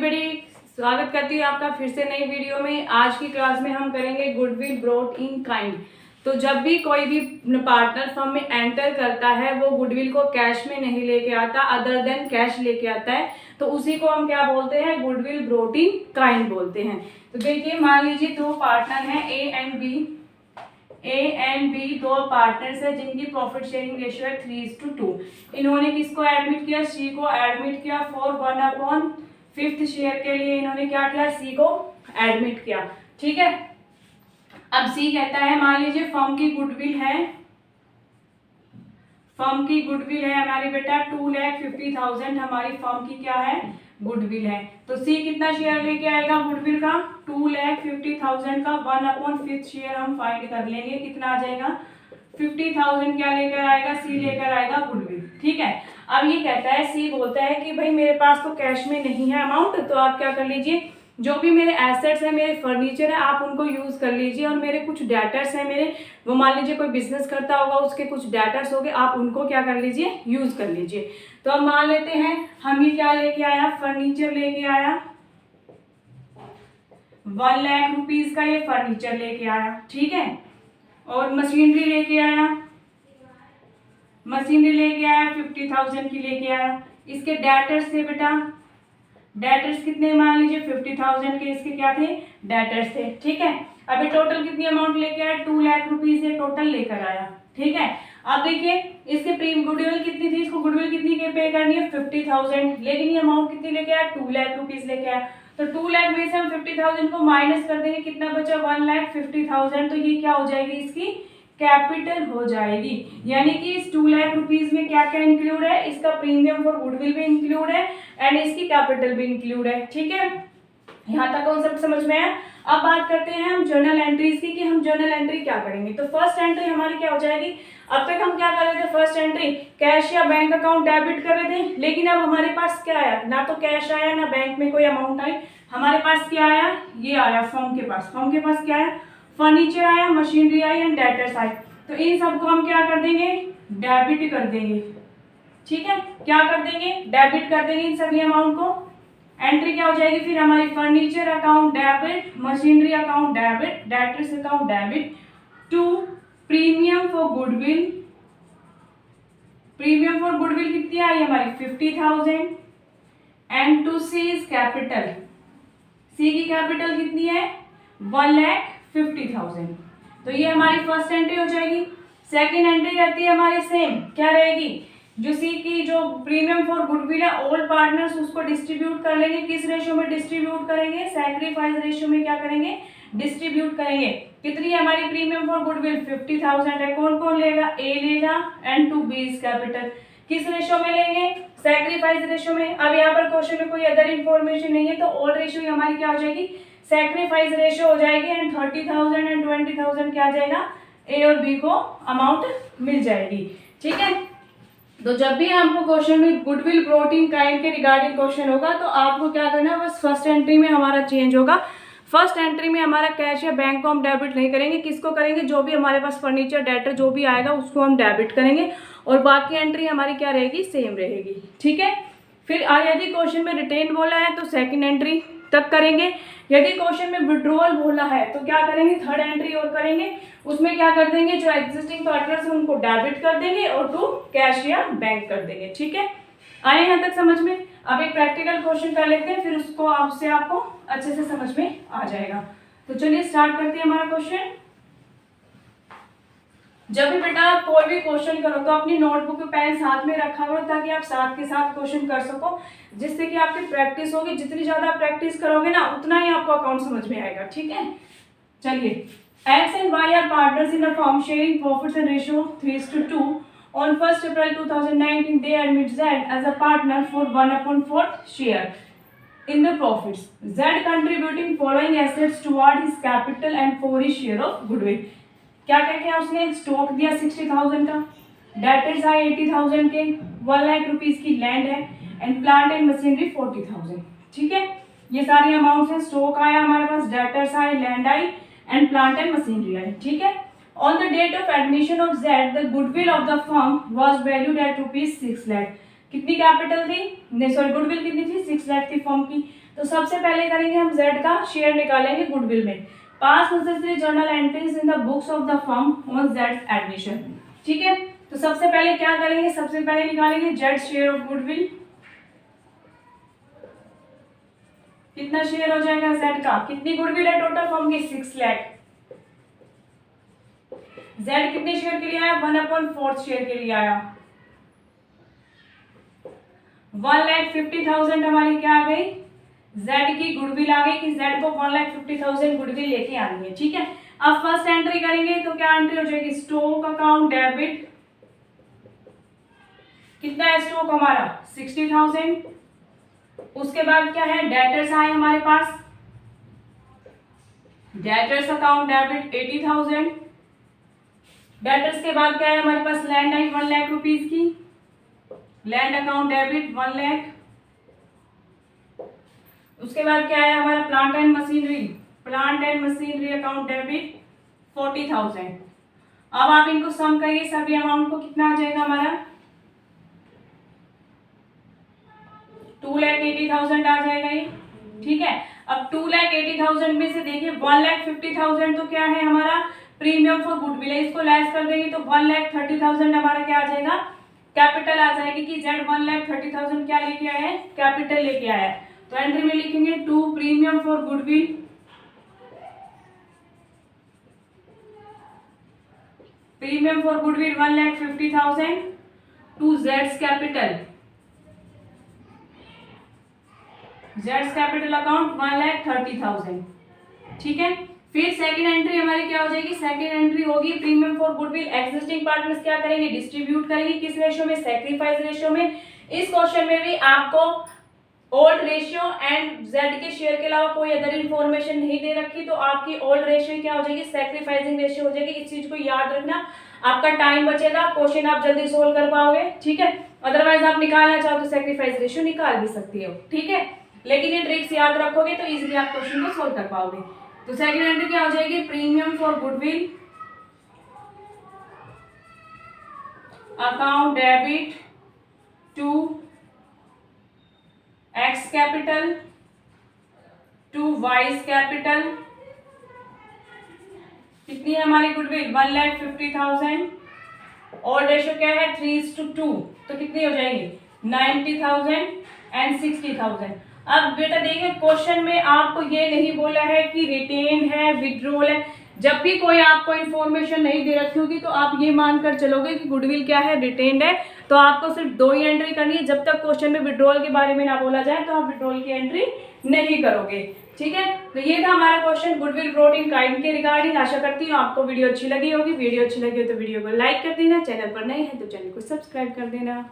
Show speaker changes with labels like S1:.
S1: Everybody, स्वागत करती हूँ आपका फिर से नई वीडियो में। आज की क्लास में हम करेंगे गुडविल ब्रॉट इन काइंड। तो जब भी कोई भी पार्टनर फर्म में एंटर करता है वो गुडविल को कैश में नहीं लेके आता, अदर देन कैश लेके आता है, तो उसी को हम क्या बोलते हैं, गुडविल ब्रॉट इन काइंड बोलते हैं। तो देखिए, मान लीजिए दो पार्टनर हैं ए एंड बी दो पार्टनर्स है जिनकी प्रॉफिट शेयरिंग रेशियो है 3:2। इन्होंने किसको एडमिट किया, सी को एडमिट किया फॉर 1/5 शेयर के लिए। इन्होंने क्या किया, सी को एडमिट किया। ठीक है, अब सी कहता है, मान लीजिए फर्म की गुडविल है हमारी बेटा 2,50,000 हमारी फर्म की क्या है, गुडविल है। तो सी कितना शेयर लेके आएगा गुडविल का, 2,50,000 का 1/5 शेयर हम फाइंड कर लेंगे, कितना आ जाएगा 50,000 क्या लेकर आएगा, सी लेकर आएगा गुडविल। ठीक है, अब ये कहता है, सी बोलता है कि भाई मेरे पास तो कैश में नहीं है अमाउंट, तो आप क्या कर लीजिए, जो भी मेरे एसेट्स है, मेरे फर्नीचर है, आप उनको यूज कर लीजिए, और मेरे कुछ डेटर्स है मेरे, वो मान लीजिए कोई बिजनेस करता होगा उसके कुछ डेटर्स हो गए, आप उनको क्या कर लीजिए, यूज कर लीजिए। तो अब मान लेते हैं हम ये क्या लेके आया, फर्नीचर लेके आया 1 लाख रुपीज का, ये फर्नीचर लेके आया। ठीक है, और मशीनरी लेके आया 50,000 की लेके आया। इसके डेटर्स थे बेटा, डेटर्स कितने, मान लीजिए 50,000 के इसके क्या थे, डेटर्स थे। ठीक है, अभी टोटल कितनी अमाउंट लेके आया, 2 लाख रुपीज ये टोटल लेकर आया। ठीक है, अब देखिए इसके प्रीम गुडविल कितनी थी, इसको गुडविल कितनी के पे करनी है 50,000, लेकिन ये अमाउंट कितनी लेके आया, 2 लाख रुपीज लेके आया। तो 2 लाख में से हम 50,000 को माइनस कर देंगे, कितना बचा 1,50,000। तो ये क्या हो जाएगी, इसकी कैपिटल हो जाएगी। यानी कि इस 2 लाख रुपीज में क्या क्या इंक्लूड है, इसका प्रीमियम फॉर गुडविल भी इंक्लूड है एंड इसकी कैपिटल भी इंक्लूड है। ठीक है, यहाँ तक कॉन्सेप्ट समझ में आया। अब बात करते हैं हम जर्नल एंट्रीज की, कि हम जर्नल एंट्री क्या करेंगे। तो फर्स्ट एंट्री हमारी क्या हो जाएगी, अब तक हम क्या कर रहे थे, फर्स्ट एंट्री कैश या बैंक अकाउंट डेबिट कर रहे थे, लेकिन अब हमारे पास क्या आया, ना तो कैश आया ना बैंक में कोई अमाउंट आई, हमारे पास क्या आया, ये आया फर्म के पास क्या आया, फर्नीचर आया, मशीनरी आई एंड डेटर्स आए। तो इन सबको हम क्या कर देंगे, डेबिट कर देंगे। ठीक है, क्या कर देंगे, डेबिट कर देंगे इन सभी अमाउंट को। एंट्री क्या हो जाएगी फिर हमारी, furniture account debit, machinery account debit, debtors account debit, to premium for goodwill. Premium for goodwill कितनी आई हमारी 50,000 and to C is capital, C की कैपिटल कितनी है 1,50,000। तो ये हमारी फर्स्ट एंट्री हो जाएगी। सेकेंड एंट्री रहती है हमारी सेम, क्या रहेगी, जो सी की जो प्रीमियम फॉर गुडविल है ऑल पार्टनर्स उसको डिस्ट्रीब्यूट कर लेंगे, किस रेशियो में डिस्ट्रीब्यूट करेंगे, सैक्रिफाइस रेशियो में क्या करेंगे, डिस्ट्रीब्यूट करेंगे। कितनी है हमारी प्रीमियम फॉर गुडविल 50,000 है, कौन कौन लेगा, ए लेगा and to B is capital. किस रेशियो में लेंगे, सैक्रिफाइस रेशियो में। अब यहाँ पर क्वेश्चन में कोई अदर इन्फॉर्मेशन नहीं है, तो ऑल रेशियो हमारी क्या हो जाएगी, सैक्रिफाइस रेशियो हो जाएगी, एंड 30,000 एंड 20,000 क्या आ जाएगा, ए और बी को अमाउंट मिल जाएगी। ठीक है, तो जब भी आपको क्वेश्चन में गुडविल ब्रॉट इन काइंड के रिगार्डिंग क्वेश्चन होगा, तो आपको क्या करना है, बस फर्स्ट एंट्री में हमारा चेंज होगा। फर्स्ट एंट्री में हमारा कैश या बैंक को हम डेबिट नहीं करेंगे, किसको करेंगे, जो भी हमारे पास फर्नीचर डेटर जो भी आएगा उसको हम डेबिट करेंगे, और बाकी एंट्री हमारी क्या रहेगी, सेम रहेगी। ठीक है, फिर यदि क्वेश्चन में रिटेन बोला है तो सेकेंड एंट्री तक करेंगे, यदि क्वेश्चन में विड्रॉल बोला है तो क्या करेंगे, थर्ड एंट्री और करेंगे। उसमें क्या कर देंगे, जो एग्जिस्टिंग पार्टनर्स हैं उनको डेबिट कर देंगे और टू कैश या बैंक कर देंगे। ठीक है, आए यहाँ तक समझ में। अब एक प्रैक्टिकल क्वेश्चन कर लेते हैं, फिर उसको आपको अच्छे से समझ में आ जाएगा। तो चलिए स्टार्ट करते हैं हमारा क्वेश्चन। जब भी बेटा आप कोई भी क्वेश्चन करो तो अपनी नोटबुक पेन साथ में रखा करो, ताकि आप साथ के साथ क्वेश्चन कर सको, जिससे कि आपकी प्रैक्टिस होगी। जितनी ज्यादा प्रैक्टिस करोगे ना, उतना ही आपको अकाउंट समझ में आएगा। ठीक है, चलिए, X and Y are partners in a firm sharing profits and ratio 3:2. On 1st April 2019, they admit Z as a partner for 1/4 share in the profits. Z contributing following assets toward his capital and for his share of goodwill. क्या क्या किया उसने, stock दिया 60,000 का, debtors आए 80,000 के, 1 lakh rupees की land है एंड प्लांट एंड मशीनरी 40,000। ठीक है, ये सारी अमाउंट है, स्टॉक आया हमारे पास, डेटर्स आए, लैंड आई एंड प्लांट एंड मशीनरी आई। ठीक है, on the date of admission of Z the goodwill of the firm was valued at ₹6 lakh. कितनी कैपिटल थी, नहीं सॉरी, गुडविल कितनी थी 6 लाख थी फर्म की, तो सबसे पहले करेंगे हम Z का शेयर निकालेंगे गुडविल में। पास necessary journal entries in the books of the firm on Z's admission. ठीक है, तो सबसे पहले क्या करेंगे, सबसे पहले निकालेंगे Z शेयर ऑफ गुडविल। कितना शेयर हो जाएगा Z का, कितनी गुडविल है टोटल फर्म की, 6 लाख। Z कितने शेयर के लिए आया, 1/4 शेयर के लिए आया। 1,50,000 हमारी क्या आ गई, Z की गुडविल आ गई कि Z को 1,50,000 गुडविल लेके आनी है। ठीक है, अब फर्स्ट एंट्री करेंगे तो क्या एंट्री हो जाएगी, स्टॉक अकाउंट डेबिट। कितना है स्टॉक हमारा, 60,000। उसके बाद क्या है, डेटर्स आए हमारे पास, डेटर्स अकाउंट डेबिट 80,000। डेटर्स के बाद क्या है हमारे पास, लैंड आई 1 लाख रुपीज की, लैंड अकाउंट डेबिट 1 लाख। उसके बाद क्या है हमारा, plant and machinery, plant and machinery account debit 40,000। अब आप इनको सम करिए सभी अमाउंट को, कितना आ जाएगा हमारा, 2,80,000 आ जाएगा ये। ठीक है, अब 2,80,000 में से देखिए 1,50,000 तो क्या है हमारा, प्रीमियम फॉर गुडविल है, इसको लेस कर देंगे तो 1,30,000 हमारा क्या आ जाएगा, कैपिटल आ जाएगी कि Z 1,30,000 क्या लेके आया है, कैपिटल लेके आया है। तो एंट्री में लिखेंगे to premium for goodwill, premium for goodwill 1,50,000 to Z's capital, Z's capital account 1,30,000। ठीक है, फिर सेकंड एंट्री हमारी क्या हो जाएगी, सेकंड एंट्री होगी premium for goodwill existing partners क्या करेंगे, डिस्ट्रीब्यूट करेंगे, किस रेशियो में, सैक्रिफाइस रेशियो में। इस क्वेश्चन में भी आपको ओल्ड रेशियो एंड Z के शेयर के अलावा कोई अदर इन्फॉर्मेशन नहीं दे रखी, तो आपकी ओल्ड रेशियो क्या हो जाएगी, सैक्रिफाइसिंग रेशियो हो जाएगी। इस चीज को याद रखना, आपका टाइम बचेगा, क्वेश्चन आप जल्दी सोल्व कर पाओगे। ठीक है, अदरवाइज आप निकालना चाहो तो सैक्रिफाइस रेशियो निकाल भी सकती हो। ठीक है, लेकिन ये ट्रिक्स याद रखोगे तो इजीली आप क्वेश्चन को सोल्व कर पाओगे। तो सेकंड एंट्री क्या हो जाएगी, premium for goodwill account debit to X capital to Y's capital. कितनी है हमारी गुडविल, 1,50,000। और रेशियो क्या है, 3:2, तो कितनी हो जाएगी, 90,000 एंड 60,000। अब बेटा देखिए क्वेश्चन में आपको ये नहीं बोला है कि रिटेन है, विड्रॉल है। जब भी कोई आपको इन्फॉर्मेशन नहीं दे रखी होगी तो आप ये मानकर चलोगे कि गुडविल क्या है, रिटेन्ड है, तो आपको सिर्फ 2 ही एंट्री करनी है। जब तक क्वेश्चन में विड्रॉल के बारे में ना बोला जाए तो आप विड्रॉल की एंट्री नहीं करोगे। ठीक है, तो ये था हमारा question goodwill brought in kind के रिगार्डिंग। आशा करती हूँ आपको वीडियो अच्छी लगी होगी। वीडियो अच्छी लगी हो तो वीडियो को लाइक कर देना, चैनल पर नए हैं तो चैनल को सब्सक्राइब कर देना।